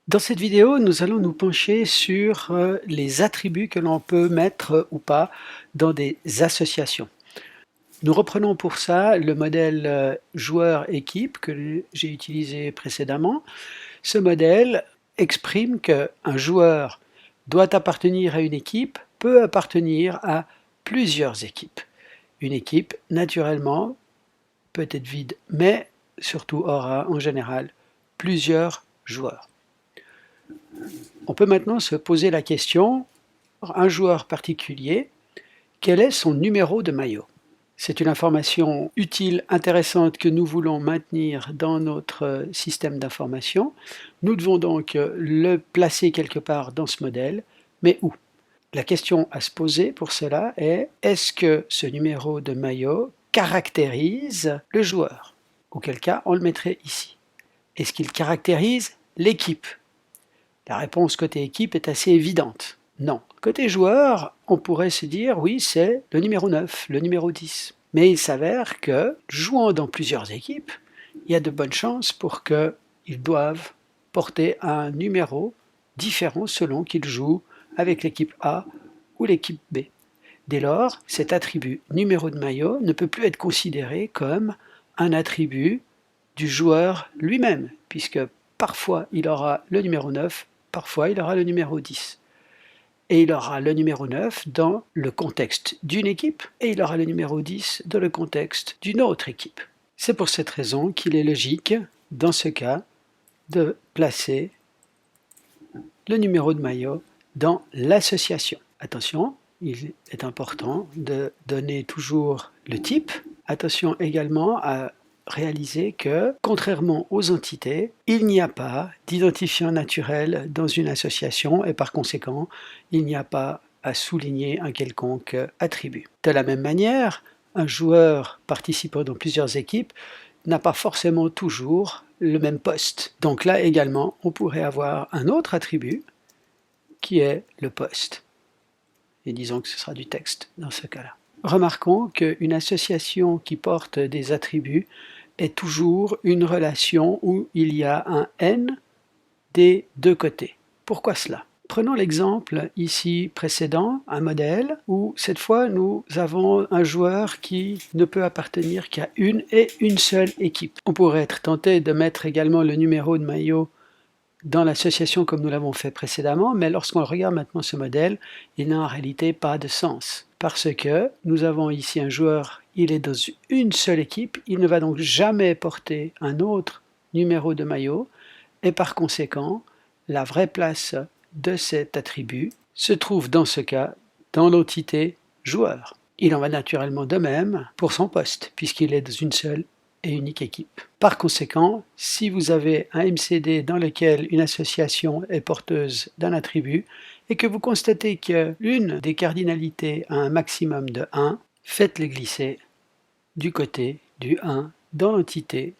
Dans cette vidéo, nous allons nous pencher sur les attributs que l'on peut mettre ou pas dans des associations. Nous reprenons pour ça le modèle joueur-équipe que j'ai utilisé précédemment. Ce modèle exprime qu'un joueur doit appartenir à une équipe, peut appartenir à plusieurs équipes. Une équipe, naturellement, peut être vide, mais surtout aura en général plusieurs joueurs. On peut maintenant se poser la question, un joueur particulier, quel est son numéro de maillot? C'est une information utile, intéressante que nous voulons maintenir dans notre système d'information. Nous devons donc le placer quelque part dans ce modèle, mais où? La question à se poser pour cela est, est-ce que ce numéro de maillot caractérise le joueur? Auquel cas, on le mettrait ici. Est-ce qu'il caractérise l'équipe? La réponse côté équipe est assez évidente. Non. Côté joueur, on pourrait se dire, oui, c'est le numéro 9, le numéro 10. Mais il s'avère que, jouant dans plusieurs équipes, il y a de bonnes chances pour qu'ils doivent porter un numéro différent selon qu'ils jouent avec l'équipe A ou l'équipe B. Dès lors, cet attribut numéro de maillot ne peut plus être considéré comme un attribut du joueur lui-même, puisque parfois il aura le numéro 9, parfois il aura le numéro 10. Et il aura le numéro 9 dans le contexte d'une équipe, et il aura le numéro 10 dans le contexte d'une autre équipe. C'est pour cette raison qu'il est logique, dans ce cas, de placer le numéro de maillot dans l'association. Attention, il est important de donner toujours le type. Attention également à réaliser que, contrairement aux entités, il n'y a pas d'identifiant naturel dans une association et par conséquent, il n'y a pas à souligner un quelconque attribut. De la même manière, un joueur participant dans plusieurs équipes n'a pas forcément toujours le même poste. Donc là également, on pourrait avoir un autre attribut qui est le poste. Et disons que ce sera du texte dans ce cas-là. Remarquons qu'une association qui porte des attributs est toujours une relation où il y a un N des deux côtés. Pourquoi cela? Prenons l'exemple ici précédent, un modèle, où cette fois nous avons un joueur qui ne peut appartenir qu'à une et une seule équipe. On pourrait être tenté de mettre également le numéro de maillot dans l'association comme nous l'avons fait précédemment, mais lorsqu'on regarde maintenant ce modèle, il n'a en réalité pas de sens. Parce que nous avons ici un joueur, il est dans une seule équipe, il ne va donc jamais porter un autre numéro de maillot, et par conséquent, la vraie place de cet attribut se trouve dans ce cas dans l'entité joueur. Il en va naturellement de même pour son poste, puisqu'il est dans une seule et unique équipe. Par conséquent, si vous avez un MCD dans lequel une association est porteuse d'un attribut et que vous constatez qu'une des cardinalités a un maximum de 1, faites-les glisser du côté du 1 dans l'entité